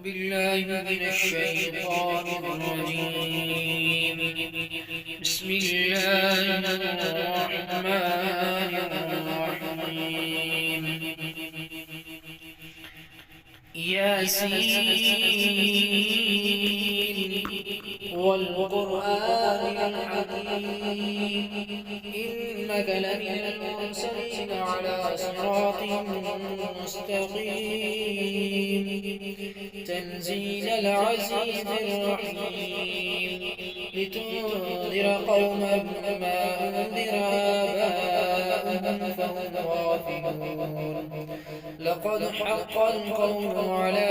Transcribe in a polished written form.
بالله من الشيطان الرجيم. بسم الله الرحمن الرحيم. ياسين والقرآن الحكيم إنك لمن المرسلين على صراط مستقيم تنزيل العزيز الرحيم لتنذر قوما ما أنذر آباؤهم فهم غافلون لقد حق القول على